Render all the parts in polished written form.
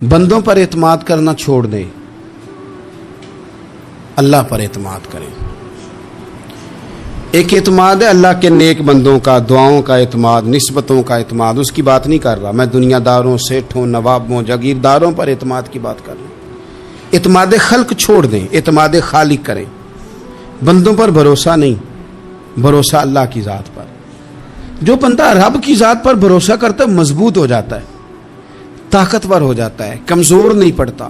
بندوں پر اعتماد کرنا چھوڑ دیں، اللہ پر اعتماد کریں۔ ایک اعتماد ہے اللہ کے نیک بندوں کا، دعاؤں کا اعتماد، نسبتوں کا اعتماد، اس کی بات نہیں کر رہا میں، دنیا داروں، سیٹھوں، نوابوں، جاگیرداروں پر اعتماد کی بات کر رہا ہوں۔ اعتماد خلق چھوڑ دیں، اعتماد خالق کریں۔ بندوں پر بھروسہ نہیں، بھروسہ اللہ کی ذات پر۔ جو بندہ رب کی ذات پر بھروسہ کرتا ہے مضبوط ہو جاتا ہے، طاقتور ہو جاتا ہے، کمزور نہیں پڑتا۔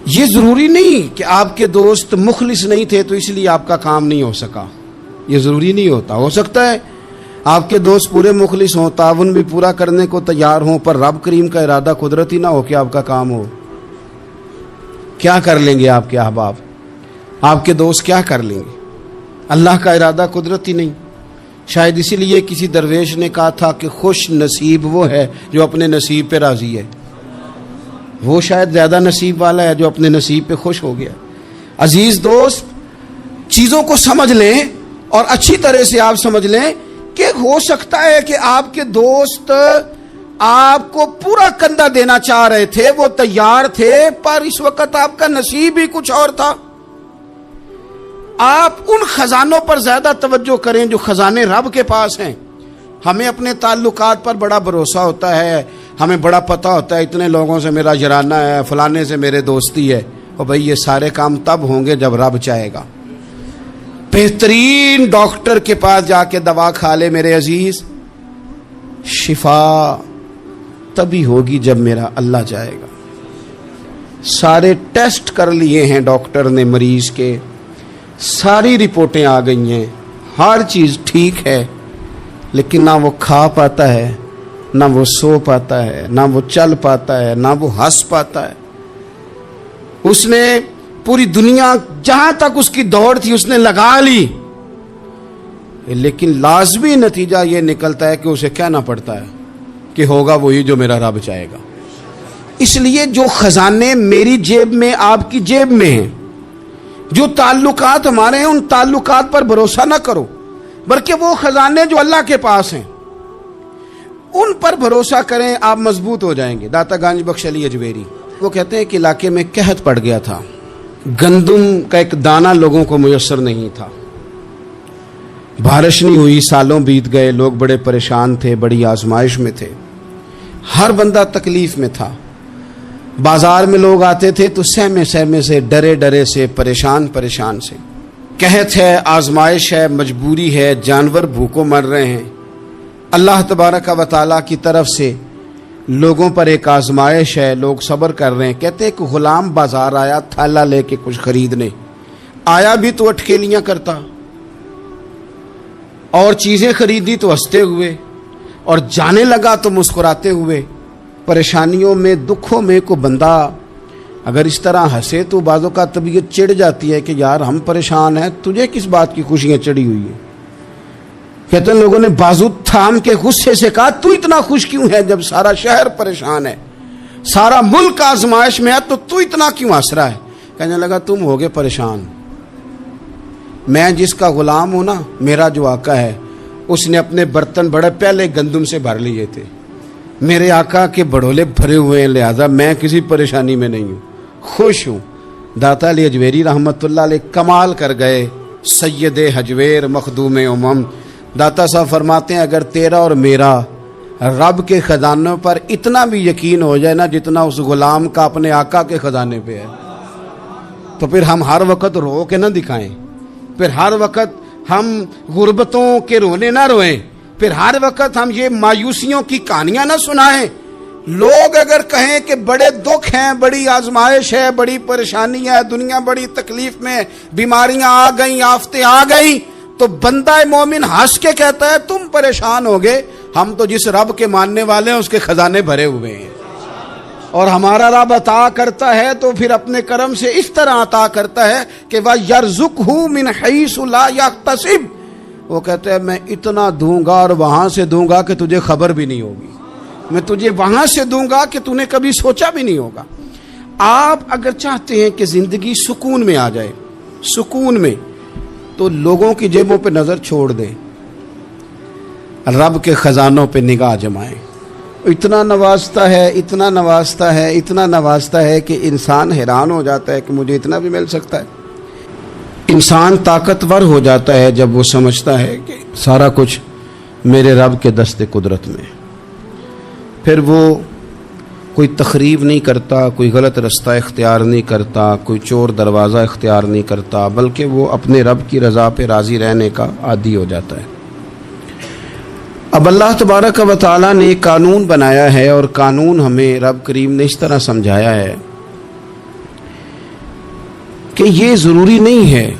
یہ ضروری نہیں کہ آپ کے دوست مخلص نہیں تھے تو اس لیے آپ کا کام نہیں ہو سکا، یہ ضروری نہیں ہوتا۔ ہو سکتا ہے آپ کے دوست پورے مخلص ہوں، تعاون بھی پورا کرنے کو تیار ہوں، پر رب کریم کا ارادہ قدرتی نہ ہو کہ آپ کا کام ہو۔ کیا کر لیں گے آپ کے احباب، آپ کے دوست کیا کر لیں گے؟ اللہ کا ارادہ قدرتی نہیں۔ شاید اسی لیے کسی درویش نے کہا تھا کہ خوش نصیب وہ ہے جو اپنے نصیب پہ راضی ہے۔ وہ شاید زیادہ نصیب والا ہے جو اپنے نصیب پہ خوش ہو گیا۔ عزیز دوست، چیزوں کو سمجھ لیں اور اچھی طرح سے آپ سمجھ لیں کہ ہو سکتا ہے کہ آپ کے دوست آپ کو پورا کندھا دینا چاہ رہے تھے، وہ تیار تھے، پر اس وقت آپ کا نصیب ہی کچھ اور تھا۔ آپ ان خزانوں پر زیادہ توجہ کریں جو خزانے رب کے پاس ہیں۔ ہمیں اپنے تعلقات پر بڑا بھروسہ ہوتا ہے، ہمیں بڑا پتہ ہوتا ہے اتنے لوگوں سے میرا جرانہ ہے، فلانے سے میرے دوستی ہے۔ اور بھائی یہ سارے کام تب ہوں گے جب رب چاہے گا۔ بہترین ڈاکٹر کے پاس جا کے دوا کھا لے میرے عزیز، شفا تبھی ہوگی جب میرا اللہ چاہے گا۔ سارے ٹیسٹ کر لیے ہیں ڈاکٹر نے مریض کے، ساری رپورٹیں آ گئی ہیں، ہر چیز ٹھیک ہے، لیکن نہ وہ کھا پاتا ہے، نہ وہ سو پاتا ہے، نہ وہ چل پاتا ہے، نہ وہ ہنس پاتا ہے۔ اس نے پوری دنیا جہاں تک اس کی دوڑ تھی اس نے لگا لی، لیکن لازمی نتیجہ یہ نکلتا ہے کہ اسے کہنا پڑتا ہے کہ ہوگا وہی جو میرا رب چاہے گا۔ اس لیے جو خزانے میری جیب میں، آپ کی جیب میں ہیں، جو تعلقات ہمارے ہیں، ان تعلقات پر بھروسہ نہ کرو، بلکہ وہ خزانے جو اللہ کے پاس ہیں ان پر بھروسہ کریں، آپ مضبوط ہو جائیں گے۔ داتا گنج بخش علی اجویری وہ کہتے ہیں کہ علاقے میں قحط پڑ گیا تھا، گندم کا ایک دانہ لوگوں کو میسر نہیں تھا، بارش نہیں ہوئی، سالوں بیت گئے، لوگ بڑے پریشان تھے، بڑی آزمائش میں تھے، ہر بندہ تکلیف میں تھا۔ بازار میں لوگ آتے تھے تو سہمے سہمے سے، ڈرے ڈرے سے، پریشان پریشان سے۔ قحط ہے، آزمائش ہے، مجبوری ہے، جانور بھوکوں مر رہے ہیں۔ اللہ تبارک و تعالیٰ کی طرف سے لوگوں پر ایک آزمائش ہے، لوگ صبر کر رہے ہیں۔ کہتے ایک غلام بازار آیا تھالا لے کے کچھ خریدنے، آیا بھی تو اٹکیلیاں کرتا، اور چیزیں خریدی تو ہنستے ہوئے، اور جانے لگا تو مسکراتے ہوئے۔ پریشانیوں میں، دکھوں میں کو بندہ اگر اس طرح ہنسے تو بعضوں کا طبیعت چڑ جاتی ہے کہ یار ہم پریشان ہیں، تجھے کس بات کی خوشیاں چڑھی ہوئی ہیں۔ کہتے ہیں لوگوں نے بازو تھام کے غصے سے کہا تو اتنا خوش کیوں ہے جب سارا شہر پریشان ہے، سارا ملک آزمائش میں ہے، تو اتنا کیوں ہنس رہا ہے؟ کہنے لگا تم ہوگے پریشان، میں جس کا غلام ہوں نا، میرا جو آقا ہے اس نے اپنے برتن بڑے پہلے گندم سے بھر لیے تھے، میرے آقا کے بڑولے بھرے ہوئے ہیں، لہذا میں کسی پریشانی میں نہیں ہوں، خوش ہوں۔ داتا علی اجویری رحمت اللہ علیہ کمال کر گئے، سید حجویر مخدوم امم۔ داتا صاحب فرماتے ہیں اگر تیرا اور میرا رب کے خزانوں پر اتنا بھی یقین ہو جائے نا جتنا اس غلام کا اپنے آقا کے خزانے پہ ہے، تو پھر ہم ہر وقت رو کے نہ دکھائیں، پھر ہر وقت ہم غربتوں کے رونے نہ روئیں، پھر ہر وقت ہم یہ مایوسیوں کی کہانیاں نہ سنائیں۔ لوگ اگر کہیں کہ بڑے دکھ ہیں، بڑی آزمائش ہے، بڑی پریشانی ہے، دنیا بڑی تکلیف میں، بیماریاں آ گئیں، آفتیں آ گئیں، تو بندہ مومن ہنس کے کہتا ہے تم پریشان ہوگے، ہم تو جس رب کے ماننے والے ہیں اس کے خزانے بھرے ہوئے ہیں، اور ہمارا رب عطا کرتا ہے تو پھر اپنے کرم سے اس طرح عطا کرتا ہے کہ وَيَرْزُقْهُ مِنْ حَيْثُ لَا يَحْتَسِبُ۔ وہ کہتے ہیں میں اتنا دوں گا اور وہاں سے دوں گا کہ تجھے خبر بھی نہیں ہوگی، میں تجھے وہاں سے دوں گا کہ تو نے کبھی سوچا بھی نہیں ہوگا۔ آپ اگر چاہتے ہیں کہ زندگی سکون میں آ جائے، سکون میں، تو لوگوں کی جیبوں پہ نظر چھوڑ دیں، رب کے خزانوں پہ نگاہ جمائیں۔ اتنا نوازتا ہے، اتنا نوازتا ہے، اتنا نوازتا ہے کہ انسان حیران ہو جاتا ہے کہ مجھے اتنا بھی مل سکتا ہے۔ انسان طاقتور ہو جاتا ہے جب وہ سمجھتا ہے کہ سارا کچھ میرے رب کے دست قدرت میں۔ پھر وہ کوئی تخریب نہیں کرتا، کوئی غلط رستہ اختیار نہیں کرتا، کوئی چور دروازہ اختیار نہیں کرتا، بلکہ وہ اپنے رب کی رضا پہ راضی رہنے کا عادی ہو جاتا ہے۔ اب اللہ تبارک و تعالیٰ نے ایک قانون بنایا ہے، اور قانون ہمیں رب کریم نے اس طرح سمجھایا ہے کہ یہ ضروری نہیں ہے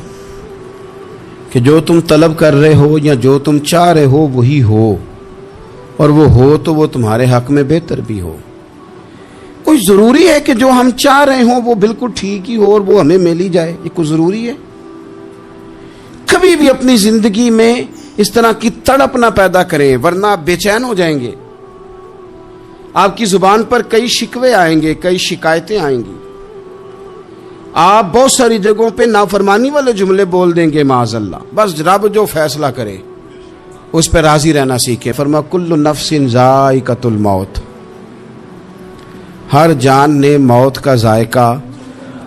کہ جو تم طلب کر رہے ہو یا جو تم چاہ رہے ہو وہی ہو، اور وہ ہو تو وہ تمہارے حق میں بہتر بھی ہو۔ کوئی ضروری ہے کہ جو ہم چاہ رہے ہوں وہ بالکل ٹھیک ہی ہو اور وہ ہمیں مل ہی جائے؟ یہ کوئی ضروری ہے؟ کبھی بھی اپنی زندگی میں اس طرح کی تڑپ نہ پیدا کریں، ورنہ آپ بے چین ہو جائیں گے۔ آپ کی زبان پر کئی شکوے آئیں گے، کئی شکایتیں آئیں گی، آپ بہت ساری جگہوں پہ نافرمانی والے جملے بول دیں گے معاذ اللہ۔ بس رب جو فیصلہ کرے اس پہ راضی رہنا سیکھیں۔ فرما کل نفس ذائقۃ الموت، ہر جان نے موت کا ذائقہ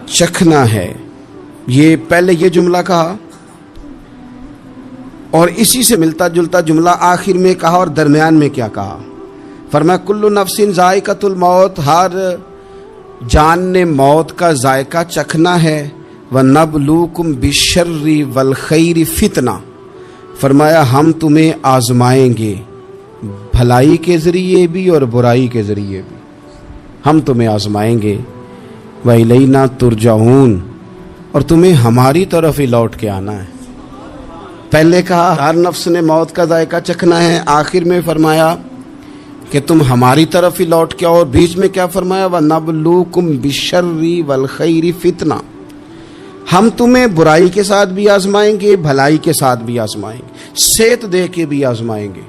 چکھنا ہے۔ یہ پہلے یہ جملہ کہا، اور اسی سے ملتا جلتا جملہ آخر میں کہا، اور درمیان میں کیا کہا؟ فرمایا کل نفس ذائقۃ الموت، ہر جان نے موت کا ذائقہ چکھنا ہے۔ وَنَبْلُوكُمْ بِالشَّرِّ وَالْخَيْرِ فِتْنَةً، فرمایا ہم تمہیں آزمائیں گے، بھلائی کے ذریعے بھی اور برائی کے ذریعے بھی ہم تمہیں آزمائیں گے۔ وَإِلَيْنَا تُرْجَعُونَ، اور تمہیں ہماری طرف ہی لوٹ کے آنا ہے۔ پہلے کہا ہر نفس نے موت کا ذائقہ چکھنا ہے، آخر میں فرمایا کہ تم ہماری طرف ہی لوٹ کے آؤ، اور بیچ میں کیا فرمایا؟ وَنَبْلُوكُمْ بِالشَّرِّ وَالْخَيْرِ فِتْنَةً، ہم تمہیں برائی کے ساتھ بھی آزمائیں گے، بھلائی کے ساتھ بھی آزمائیں گے، صحت دے کے بھی آزمائیں گے،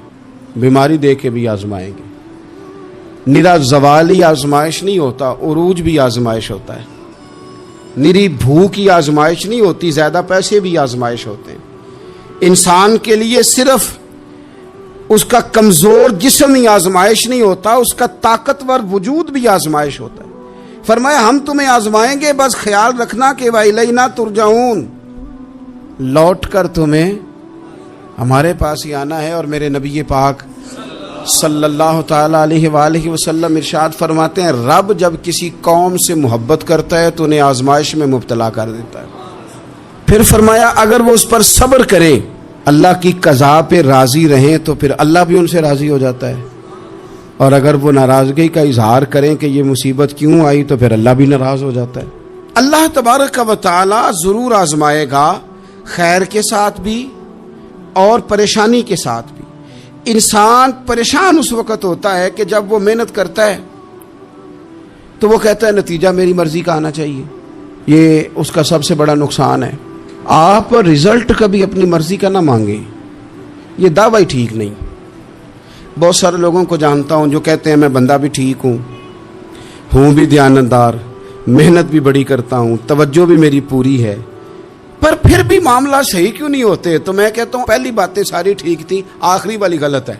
بیماری دے کے بھی آزمائیں گے۔ نرا زوالی آزمائش نہیں ہوتا، عروج بھی آزمائش ہوتا ہے۔ نری بھوک کی آزمائش نہیں ہوتی، زیادہ پیسے بھی آزمائش ہوتے ہیں۔ انسان کے لیے صرف اس کا کمزور جسم ہی آزمائش نہیں ہوتا، اس کا طاقتور وجود بھی آزمائش ہوتا ہے۔ فرمایا ہم تمہیں آزمائیں گے، بس خیال رکھنا کہ وَإِلَيْنَا تُرْجَعُونَ، لوٹ کر تمہیں ہمارے پاس ہی آنا ہے۔ اور میرے نبی پاک صلی اللہ تعالی علیہ وآلہ وسلم ارشاد فرماتے ہیں، رب جب کسی قوم سے محبت کرتا ہے تو انہیں آزمائش میں مبتلا کر دیتا ہے۔ پھر فرمایا اگر وہ اس پر صبر کریں، اللہ کی قضا پہ راضی رہیں، تو پھر اللہ بھی ان سے راضی ہو جاتا ہے، اور اگر وہ ناراضگی کا اظہار کریں کہ یہ مصیبت کیوں آئی تو پھر اللہ بھی ناراض ہو جاتا ہے۔ اللہ تبارک و تعالی ضرور آزمائے گا، خیر کے ساتھ بھی اور پریشانی کے ساتھ بھی۔ انسان پریشان اس وقت ہوتا ہے کہ جب وہ محنت کرتا ہے تو وہ کہتا ہے نتیجہ میری مرضی کا آنا چاہیے، یہ اس کا سب سے بڑا نقصان ہے۔ آپ رزلٹ کبھی اپنی مرضی کا نہ مانگیں، یہ دعوی ٹھیک نہیں۔ بہت سارے لوگوں کو جانتا ہوں جو کہتے ہیں میں بندہ بھی ٹھیک ہوں بھی دیانتدار، محنت بھی بڑی کرتا ہوں، توجہ بھی میری پوری ہے، پر پھر بھی معاملہ صحیح کیوں نہیں ہوتے؟ تو میں کہتا ہوں پہلی باتیں ساری ٹھیک تھی، آخری والی غلط ہے۔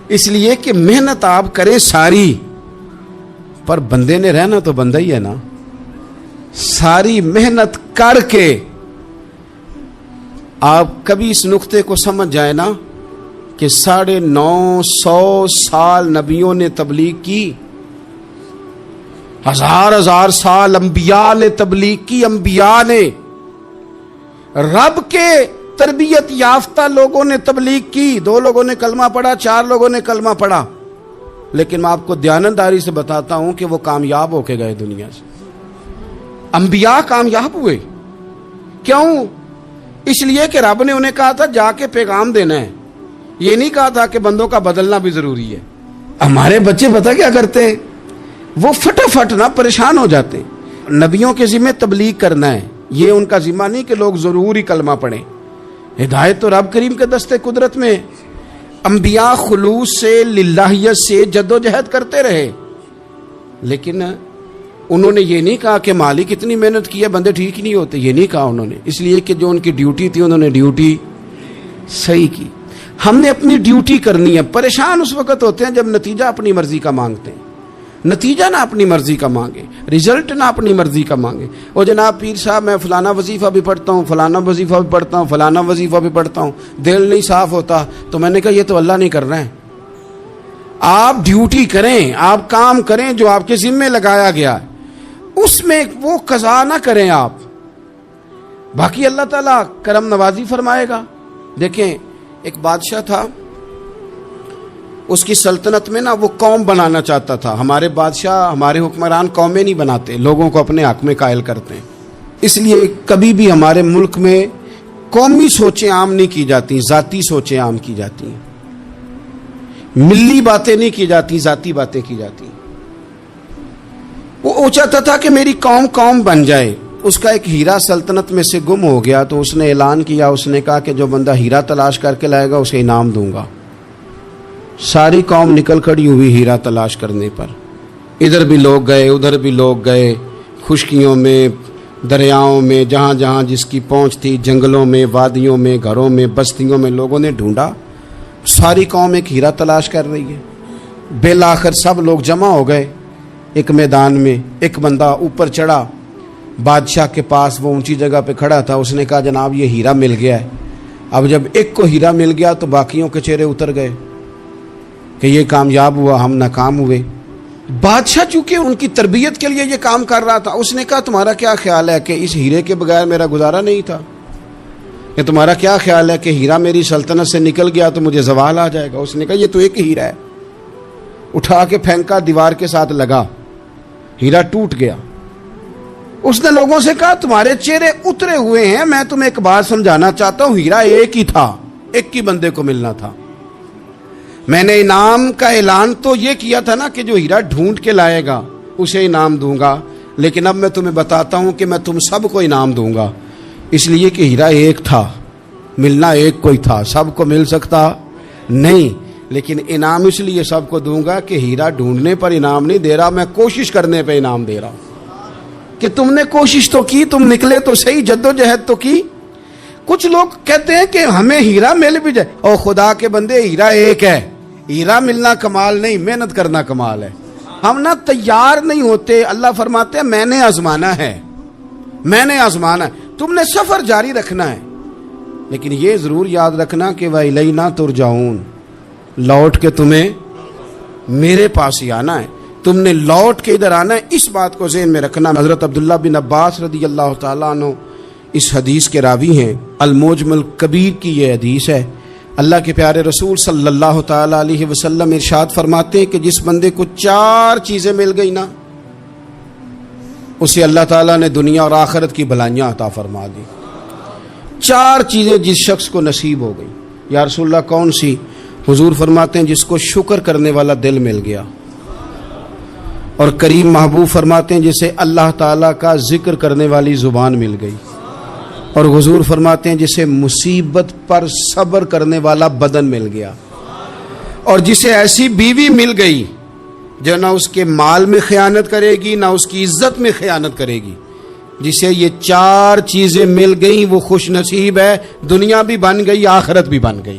اس لیے کہ محنت آپ کریں ساری، پر بندے نے رہنا تو بندہ ہی ہے نا۔ ساری محنت کر کے آپ کبھی اس نقطے کو سمجھ جائیں نا کہ 950 سال نبیوں نے تبلیغ کی، ہزار سال انبیاء نے تبلیغ کی، انبیاء نے، رب کے تربیت یافتہ لوگوں نے تبلیغ کی، 2 لوگوں نے کلمہ پڑھا، 4 لوگوں نے کلمہ پڑھا، لیکن میں آپ کو دیانتداری سے بتاتا ہوں کہ وہ کامیاب ہو کے گئے دنیا سے۔ انبیاء کامیاب ہوئے، کیوں؟ اس لیے کہ رب نے انہیں کہا تھا جا کے پیغام دینا ہے، یہ نہیں کہا تھا کہ بندوں کا بدلنا بھی ضروری ہے۔ ہمارے بچے پتہ کیا کرتے ہیں؟ وہ فٹافٹ نہ پریشان ہو جاتے ہیں۔ نبیوں کے ذمہ تبلیغ کرنا ہے، یہ ان کا ذمہ نہیں کہ لوگ ضروری کلمہ پڑھیں۔ ہدایت تو رب کریم کے دستے قدرت میں۔ انبیاء خلوص سے، للہیت سے جدوجہد کرتے رہے، لیکن انہوں نے یہ نہیں کہا کہ مالک اتنی محنت کی ہے بندے ٹھیک ہی نہیں ہوتے، یہ نہیں کہا انہوں نے، اس لیے کہ جو ان کی ڈیوٹی تھی انہوں نے ڈیوٹی صحیح کی۔ ہم نے اپنی ڈیوٹی کرنی ہے. پریشان اس وقت ہوتے ہیں جب نتیجہ اپنی مرضی کا مانگتے ہیں. نتیجہ نہ اپنی مرضی کا مانگے, رزلٹ نہ اپنی مرضی کا مانگے. وہ جناب پیر صاحب میں فلانا وظیفہ بھی پڑھتا ہوں, فلانا وظیفہ بھی پڑھتا ہوں, فلانا وظیفہ بھی پڑھتا ہوں, دل نہیں صاف ہوتا. تو میں نے کہا یہ تو اللہ نہیں کر رہے ہیں. آپ ڈیوٹی کریں, آپ کام کریں جو آپ کے ذمے لگایا گیا ہے, اس میں وہ قضا نہ کریں آپ. باقی اللہ تعالیٰ کرم نوازی فرمائے گا. دیکھیں ایک بادشاہ تھا, اس کی سلطنت میں نا وہ قوم بنانا چاہتا تھا. ہمارے بادشاہ, ہمارے حکمران قومیں نہیں بناتے, لوگوں کو اپنے حق میں قائل کرتے ہیں. اس لیے کبھی بھی ہمارے ملک میں قومی سوچیں عام نہیں کی جاتی, ذاتی سوچیں عام کی جاتی ہیں. ملی باتیں نہیں کی جاتی, ذاتی باتیں کی جاتی ہیں. وہ چاہتا تھا کہ میری قوم بن جائے. اس کا ایک ہیرا سلطنت میں سے گم ہو گیا, تو اس نے اعلان کیا, اس نے کہا کہ جو بندہ ہیرا تلاش کر کے لائے گا اسے انعام دوں گا. ساری قوم نکل کھڑی ہوئی ہیرا تلاش کرنے پر. ادھر بھی لوگ گئے, ادھر بھی لوگ گئے, خشکیوں میں, دریاؤں میں, جہاں جہاں جس کی پہنچ تھی, جنگلوں میں, وادیوں میں, گھروں میں, بستیوں میں لوگوں نے ڈھونڈا. ساری قوم ایک ہیرا تلاش کر رہی ہے. بالآخر سب لوگ جمع ہو گئے ایک میدان میں. ایک بندہ اوپر چڑھا بادشاہ کے پاس, وہ اونچی جگہ پہ کھڑا تھا. اس نے کہا جناب یہ ہیرا مل گیا ہے. اب جب ایک کو ہیرا مل گیا تو باقیوں کے چہرے اتر گئے کہ یہ کامیاب ہوا, ہم ناکام ہوئے. بادشاہ چونکہ ان کی تربیت کے لیے یہ کام کر رہا تھا, اس نے کہا تمہارا کیا خیال ہے کہ اس ہیرے کے بغیر میرا گزارا نہیں تھا, کہ تمہارا کیا خیال ہے کہ ہیرا میری سلطنت سے نکل گیا تو مجھے زوال آ جائے گا. اس نے کہا یہ تو ایک ہیرا ہے. اٹھا کے پھینکا, دیوار کے ساتھ لگا, ہیرا ٹوٹ گیا. اس نے لوگوں سے کہا تمہارے چہرے اترے ہوئے ہیں, میں تمہیں ایک بات سمجھانا چاہتا ہوں, ہیرا ایک ہی تھا, ایک ہی بندے کو ملنا تھا. میں نے انعام کا اعلان تو یہ کیا تھا نا کہ جو ہیرا ڈھونڈ کے لائے گا اسے انعام دوں گا, لیکن اب میں تمہیں بتاتا ہوں کہ میں تم سب کو انعام دوں گا. اس لیے کہ ہیرا ایک تھا, ملنا ایک کو ہی تھا, سب کو مل سکتا نہیں. لیکن انعام اس لیے سب کو دوں گا کہ ہیرا ڈھونڈنے پر انعام نہیں دے رہا, میں کوشش کرنے پہ انعام دے رہا ہوں. کہ تم نے کوشش تو کی, تم نکلے تو صحیح, جدوجہد تو کی. کچھ لوگ کہتے ہیں کہ ہمیں ہیرا مل بھی جائے. او خدا کے بندے, ہیرا ایک ہے. ہیرا ملنا کمال نہیں, محنت کرنا کمال ہے. ہم نہ تیار نہیں ہوتے. اللہ فرماتے ہیں میں نے آزمانا ہے, میں نے آزمانا ہے. تم نے سفر جاری رکھنا ہے, لیکن یہ ضرور یاد رکھنا کہ وَإِلَيْنَا تُرْجَعُونَ, لوٹ کے تمہیں میرے پاس ہی آنا ہے, تم نے لوٹ کے ادھر آنا ہے. اس بات کو ذہن میں رکھنا. حضرت عبداللہ بن عباس رضی اللہ تعالیٰ عنہ اس حدیث کے راوی ہیں. المعجم الکبیر کی یہ حدیث ہے. اللہ کے پیارے رسول صلی اللہ تعالیٰ علیہ وسلم ارشاد فرماتے ہیں کہ جس بندے کو 4 چیزیں مل گئی نا, اسے اللہ تعالیٰ نے دنیا اور آخرت کی بھلائیاں عطا فرما دی. 4 چیزیں جس شخص کو نصیب ہو گئی. یا رسول اللہ کون سی؟ حضور فرماتے ہیں جس کو شکر کرنے والا دل مل گیا, اور کریم محبوب فرماتے ہیں جسے اللہ تعالیٰ کا ذکر کرنے والی زبان مل گئی, اور حضور فرماتے ہیں جسے مصیبت پر صبر کرنے والا بدن مل گیا, اور جسے ایسی بیوی مل گئی جو نہ اس کے مال میں خیانت کرے گی, نہ اس کی عزت میں خیانت کرے گی. جسے یہ 4 چیزیں مل گئیں وہ خوش نصیب ہے. دنیا بھی بن گئی, آخرت بھی بن گئی.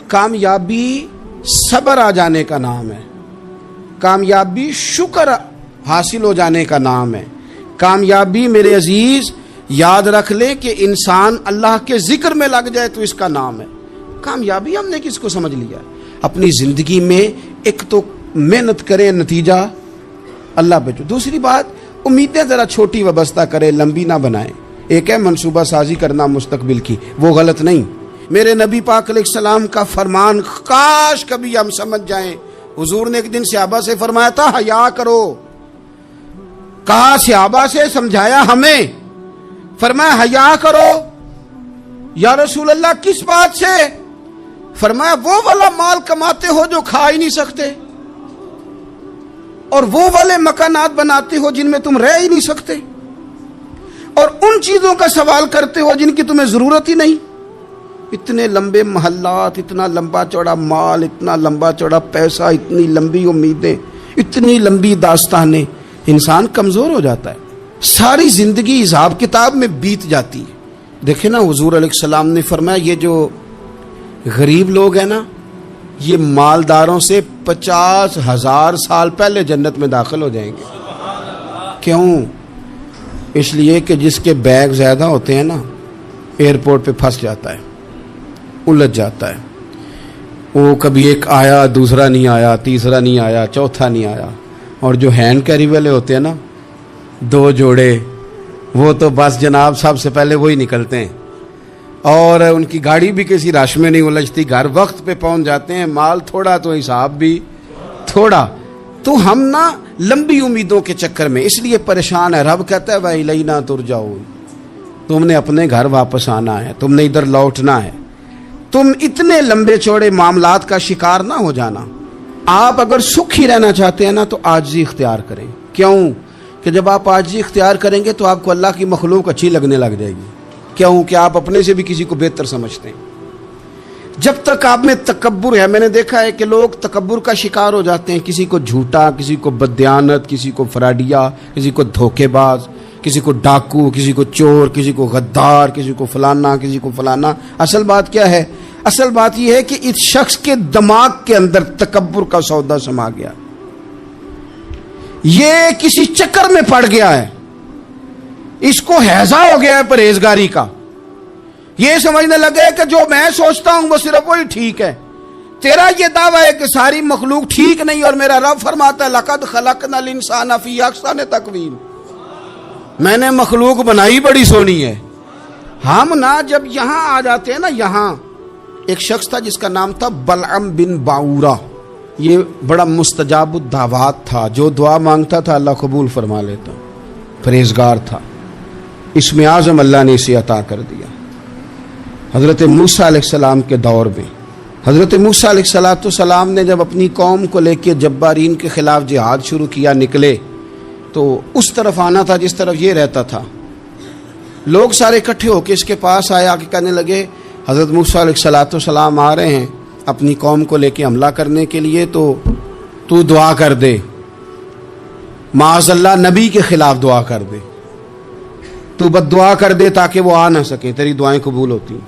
کامیابی صبر آ جانے کا نام ہے, کامیابی شکر حاصل ہو جانے کا نام ہے. کامیابی میرے عزیز یاد رکھ لے کہ انسان اللہ کے ذکر میں لگ جائے تو اس کا نام ہے کامیابی. ہم نے کس کو سمجھ لیا؟ اپنی زندگی میں ایک تو محنت کریں, نتیجہ اللہ پہ. دوسری بات, امیدیں ذرا چھوٹی وابستہ کرے, لمبی نہ بنائیں. ایک ہے منصوبہ سازی کرنا مستقبل کی, وہ غلط نہیں. میرے نبی پاک علیہ السلام کا فرمان کاش کبھی ہم سمجھ جائیں. حضور نے ایک دن صحابہ سے فرمایا تھا حیا کرو. کہا صحابہ سے, سمجھایا ہمیں, فرمایا حیا کرو. یا رسول اللہ کس بات سے؟ فرمایا وہ والا مال کماتے ہو جو کھا ہی نہیں سکتے, اور وہ والے مکانات بناتے ہو جن میں تم رہ ہی نہیں سکتے, اور ان چیزوں کا سوال کرتے ہو جن کی تمہیں ضرورت ہی نہیں. اتنے لمبے محلات, اتنا لمبا چوڑا مال, اتنا لمبا چوڑا پیسہ, اتنی لمبی امیدیں, اتنی لمبی داستانیں, انسان کمزور ہو جاتا ہے. ساری زندگی حساب کتاب میں بیت جاتی ہے. دیکھیں نا حضور علیہ السلام نے فرمایا یہ جو غریب لوگ ہیں نا، یہ مالداروں سے 50,000 سال پہلے جنت میں داخل ہو جائیں گے۔ کیوں؟ اس لیے کہ جس کے بیگ زیادہ ہوتے ہیں نا، ایئرپورٹ پہ پھنس جاتا ہے، الجھ جاتا ہے۔ وہ کبھی ایک آیا، دوسرا نہیں آیا، تیسرا نہیں آیا، چوتھا نہیں آیا۔ اور جو ہینڈ کیری والے ہوتے ہیں نا، 2 جوڑے، وہ تو بس جناب سب سے پہلے وہی نکلتے ہیں، اور ان کی گاڑی بھی کسی رش میں نہیں الجھتی، گھر وقت پہ پہنچ جاتے ہیں۔ مال تھوڑا تو حساب بھی تھوڑا۔ تو ہم نا لمبی امیدوں کے چکر میں اس لیے پریشان ہے۔ رب کہتا ہے وَإِلَيْنَا تُرْجَعُونَ، تم نے اپنے گھر واپس آنا ہے، تم نے ادھر لوٹنا ہے۔ تم اتنے لمبے چوڑے معاملات کا شکار نہ ہو جانا۔ آپ اگر سکھ ہی رہنا چاہتے ہیں نا تو عاجزی اختیار کریں۔ کیوں کہ جب آپ عاجزی اختیار کریں گے تو آپ کو اللہ کی مخلوق اچھی لگنے لگ جائے گی۔ کیوں کہ آپ اپنے سے بھی کسی کو بہتر سمجھتے ہیں۔ جب تک آپ میں تکبر ہے، میں نے دیکھا ہے کہ لوگ تکبر کا شکار ہو جاتے ہیں، کسی کو جھوٹا، کسی کو بددیانت، کسی کو فراڈیا، کسی کو دھوکے باز، کسی کو ڈاکو، کسی کو چور، کسی کو غدار، کسی کو فلانا، کسی کو فلانا۔ اصل بات کیا ہے؟ اصل بات یہ ہے کہ اس شخص کے دماغ کے اندر تکبر کا سودا سما گیا، یہ کسی چکر میں پڑ گیا ہے، اس کو ہیضہ ہو گیا ہے پرہیزگاری کا۔ یہ سمجھنے لگے کہ جو میں سوچتا ہوں وہ صرف وہی ٹھیک ہے۔ تیرا یہ دعویٰ ہے کہ ساری مخلوق ٹھیک نہیں، اور میرا رب فرماتا ہے لَقَدْ خَلَقْنَا الْإِنسَانَ فِي أَحْسَنِ تَقْوِيمٍ، میں نے مخلوق بنائی بڑی سونی ہے۔ ہم نا جب یہاں آ جاتے ہیں نا، یہاں ایک شخص تھا جس کا نام تھا بلعم بن باورا، یہ بڑا مستجاب الدعوات تھا، جو دعا مانگتا تھا اللہ قبول فرما لیتا، پرہیزگار تھا۔ اسم اعظم اللہ نے اسے عطا کر دیا۔ حضرت موسیٰ علیہ السلام کے دور میں حضرت موسیٰ علیہ السلام نے جب اپنی قوم کو لے کے جبارین کے خلاف جہاد شروع کیا، نکلے تو اس طرف آنا تھا جس طرف یہ رہتا تھا۔ لوگ سارے اکٹھے ہو کے اس کے پاس آئے، آ کے کہنے لگے حضرت موسیٰ علیہ السلام آ رہے ہیں اپنی قوم کو لے کے حملہ کرنے کے لیے، تو دعا کر دے، معاذ اللہ نبی کے خلاف دعا کر دے، تو بد دعا کر دے تاکہ وہ آ نہ سکے، تیری دعائیں قبول ہوتی۔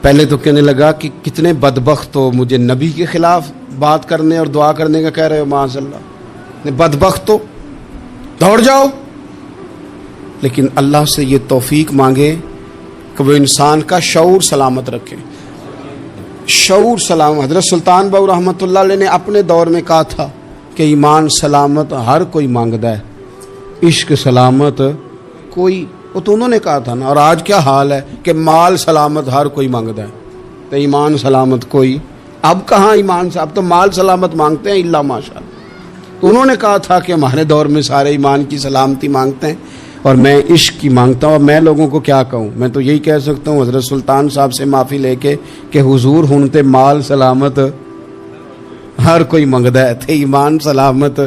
پہلے تو کہنے لگا کہ کتنے بدبخت ہو، مجھے نبی کے خلاف بات کرنے اور دعا کرنے کا کہہ رہے ہو، معاذ اللہ، بدبخت ہو، دوڑ جاؤ۔ لیکن اللہ سے یہ توفیق مانگے کہ وہ انسان کا شعور سلامت رکھے، شعور سلام۔ حضرت سلطان باؤ رحمۃ اللہ علیہ نے اپنے دور میں کہا تھا کہ ایمان سلامت ہر کوئی مانگتا ہے، عشق سلامت کوئی، وہ تو انہوں نے کہا تھا نا۔ اور آج کیا حال ہے کہ مال سلامت ہر کوئی مانگتا ہے، تو ایمان سلامت کوئی۔ اب کہاں ایمان سے، اب تو مال سلامت مانگتے ہیں الا ماشاء اللہ۔ تو انہوں نے کہا تھا کہ ہمارے دور میں سارے ایمان کی سلامتی مانگتے ہیں اور میں عشق کی مانگتا ہوں۔ اور میں لوگوں کو کیا کہوں، میں تو یہی کہہ سکتا ہوں حضرت سلطان صاحب سے معافی لے کے کہ حضور ہنتے مال سلامت ہر کوئی منگدا ہے، تھے ایمان سلامت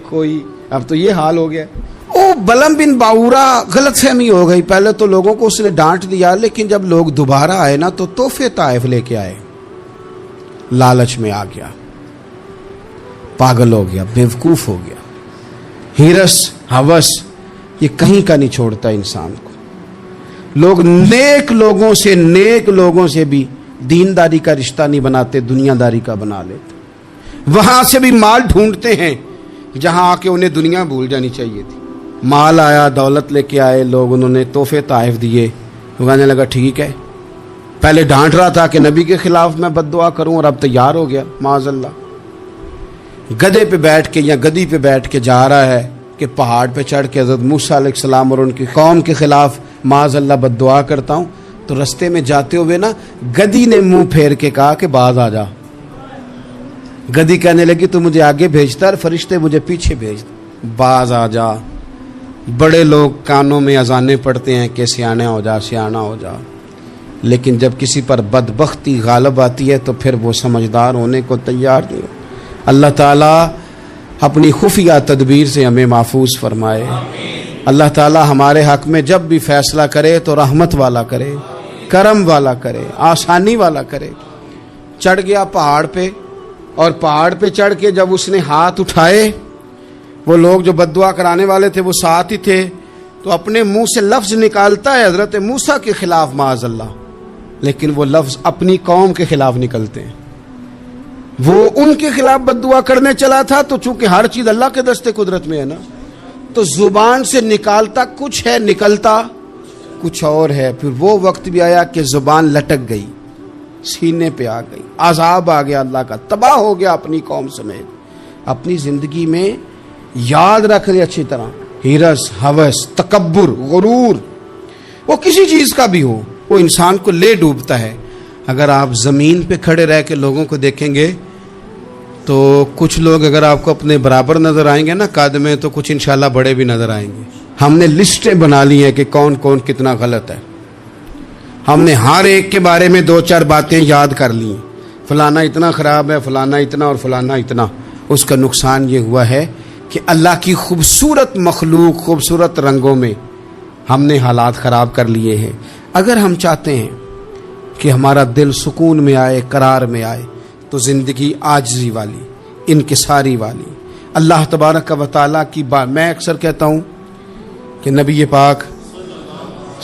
کوئی۔ اب تو یہ حال ہو گیا۔ او بلعم بن باورا غلط فہمی ہو گئی، پہلے تو لوگوں کو اس نے ڈانٹ دیا، لیکن جب لوگ دوبارہ آئے نا تو تحفے طائف لے کے آئے، لالچ میں آ گیا، پاگل ہو گیا، بیوقوف ہو گیا۔ ہرس ہوس یہ کہیں کا نہیں چھوڑتا انسان کو۔ لوگ نیک لوگوں سے بھی دینداری کا رشتہ نہیں بناتے، دنیا داری کا بنا لیتے۔ وہاں سے بھی مال ڈھونڈتے ہیں جہاں آ کے انہیں دنیا بھول جانی چاہیے تھی۔ مال آیا، دولت لے کے آئے لوگ، انہوں نے تحفے طائف دیے، وہ کہنے لگا ٹھیک ہے، پہلے ڈانٹ رہا تھا کہ نبی کے خلاف میں بد دعا کروں اور اب تیار ہو گیا، معاذ اللہ۔ گدھے پہ بیٹھ کے یا گدی پہ بیٹھ کے جا رہا ہے کہ پہاڑ پہ چڑھ کے حضرت موسیٰ علیہ السلام اور ان کی قوم کے خلاف معاذ اللہ بد دعا کرتا ہوں۔ تو رستے میں جاتے ہوئے نا گدی نے منہ پھیر کے کہا کہ باز آ جا۔ گدی کہنے لگی تو مجھے آگے بھیجتا ہے، فرشتے مجھے پیچھے بھیجتے، باز آ جا۔ بڑے لوگ کانوں میں اذانیں پڑھتے ہیں کہ سیانا ہو جا، سیانا ہو جا، لیکن جب کسی پر بدبختی غالب آتی ہے تو پھر وہ سمجھدار ہونے کو تیار نہیں ہو۔ اللہ تعالیٰ اپنی خفیہ تدبیر سے ہمیں محفوظ فرمائے۔ اللہ تعالیٰ ہمارے حق میں جب بھی فیصلہ کرے تو رحمت والا کرے، کرم والا کرے، آسانی والا کرے۔ چڑھ گیا پہاڑ پہ، اور پہاڑ پہ چڑھ کے جب اس نے ہاتھ اٹھائے، وہ لوگ جو بد دعا کرانے والے تھے وہ ساتھ ہی تھے، تو اپنے منہ سے لفظ نکالتا ہے حضرت موسیٰ کے خلاف، معاذ اللہ، لیکن وہ لفظ اپنی قوم کے خلاف نکلتے ہیں. وہ ان کے خلاف بد دعا کرنے چلا تھا تو چونکہ ہر چیز اللہ کے دستے قدرت میں ہے نا، تو زبان سے نکالتا کچھ ہے، نکلتا کچھ اور ہے. پھر وہ وقت بھی آیا کہ زبان لٹک گئی، سینے پہ آ گئی، عذاب آ گیا اللہ کا، تباہ ہو گیا اپنی قوم سمیت. اپنی زندگی میں یاد رکھ لے اچھی طرح، ہرس، ہوس، تکبر، غرور، وہ کسی چیز کا بھی ہو، وہ انسان کو لے ڈوبتا ہے. اگر آپ زمین پہ کھڑے رہ کے لوگوں کو دیکھیں گے تو کچھ لوگ اگر آپ کو اپنے برابر نظر آئیں گے نا قد میں، تو کچھ انشاءاللہ بڑے بھی نظر آئیں گے. ہم نے لسٹیں بنا لی ہیں کہ کون کون کتنا غلط ہے. ہم نے ہر ایک کے بارے میں 2-4 باتیں یاد کر لی ہیں، فلانا اتنا خراب ہے، فلانا اتنا اور فلانا اتنا. اس کا نقصان یہ ہوا ہے کہ اللہ کی خوبصورت مخلوق، خوبصورت رنگوں میں ہم نے حالات خراب کر لیے ہیں. اگر ہم چاہتے ہیں کہ ہمارا دل سکون میں آئے، قرار میں آئے، تو زندگی عاجزی والی، انکساری والی، اللہ تبارک و تعالیٰ کی بات. میں اکثر کہتا ہوں کہ نبی پاک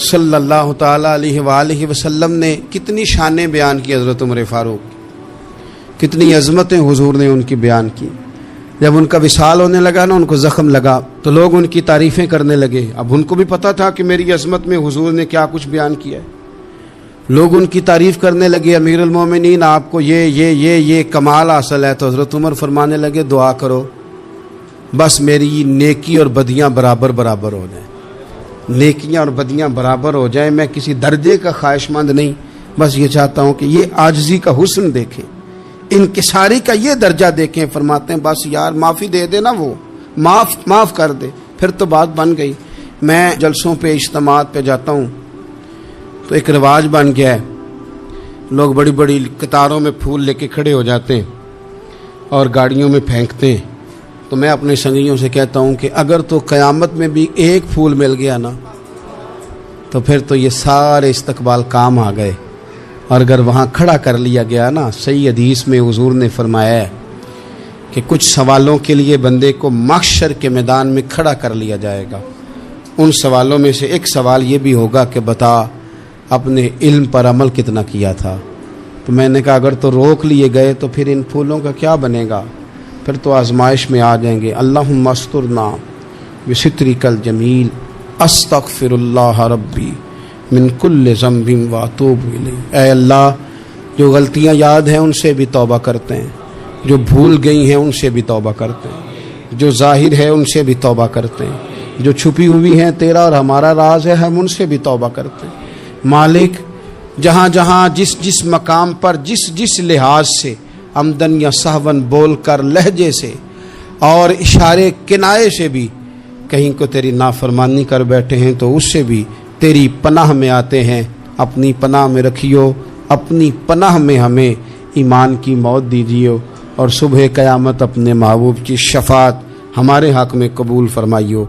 صلی اللہ تعالیٰ علیہ وآلہ وسلم نے کتنی شانیں بیان کی، حضرت عمر فاروق کتنی عظمتیں حضور نے ان کی بیان کی. جب ان کا وصال ہونے لگا نا، ان کو زخم لگا تو لوگ ان کی تعریفیں کرنے لگے. اب ان کو بھی پتہ تھا کہ میری عظمت میں حضور نے کیا کچھ بیان کیا ہے. لوگ ان کی تعریف کرنے لگے، امیر المومنین آپ کو یہ کمال حاصل ہے. تو حضرت عمر فرمانے لگے دعا کرو بس میری نیکی اور بدیاں برابر برابر ہو جائیں، نیکیاں اور بدیاں برابر ہو جائیں. میں کسی درجے کا خواہش مند نہیں، بس یہ چاہتا ہوں کہ یہ عاجزی کا حسن دیکھیں، انکساری کا یہ درجہ دیکھیں. فرماتے ہیں بس یار معافی دے دے نا، وہ معاف کر دے، پھر تو بات بن گئی. میں جلسوں پہ، اجتماعات پہ جاتا ہوں تو ایک رواج بن گیا ہے، لوگ بڑی بڑی قطاروں میں پھول لے کے کھڑے ہو جاتے ہیں اور گاڑیوں میں پھینکتے ہیں. تو میں اپنے سنگیوں سے کہتا ہوں کہ اگر تو قیامت میں بھی ایک پھول مل گیا نا تو پھر تو یہ سارے استقبال کام آ گئے. اور اگر وہاں کھڑا کر لیا گیا نا، صحیح حدیث میں حضور نے فرمایا ہے کہ کچھ سوالوں کے لیے بندے کو محشر کے میدان میں کھڑا کر لیا جائے گا. ان سوالوں میں سے ایک سوال یہ بھی ہوگا کہ بتا اپنے علم پر عمل کتنا کیا تھا. تو میں نے کہا اگر تو روک لیے گئے تو پھر ان پھولوں کا کیا بنے گا، پھر تو آزمائش میں آ جائیں گے. اللہم استرنا بسترک الجمیل استغفر اللہ ربی من کل ذنب واتوب الیہ. اے اللہ، جو غلطیاں یاد ہیں ان سے بھی توبہ کرتے ہیں، جو بھول گئی ہیں ان سے بھی توبہ کرتے ہیں، جو ظاہر ہے ان سے بھی توبہ کرتے ہیں، جو چھپی ہوئی ہیں تیرا اور ہمارا راز ہے ہم ان سے بھی توبہ کرتے ہیں. مالک، جہاں جہاں جس مقام پر جس لحاظ سے عمدن یا سہون بول کر، لہجے سے اور اشارے کنائے سے بھی کہیں کو تیری نافرمانی کر بیٹھے ہیں تو اس سے بھی تیری پناہ میں آتے ہیں. اپنی پناہ میں رکھیو، اپنی پناہ میں ہمیں ایمان کی موت دیجیو اور صبح قیامت اپنے محبوب کی شفاعت ہمارے حق میں قبول فرمائیو.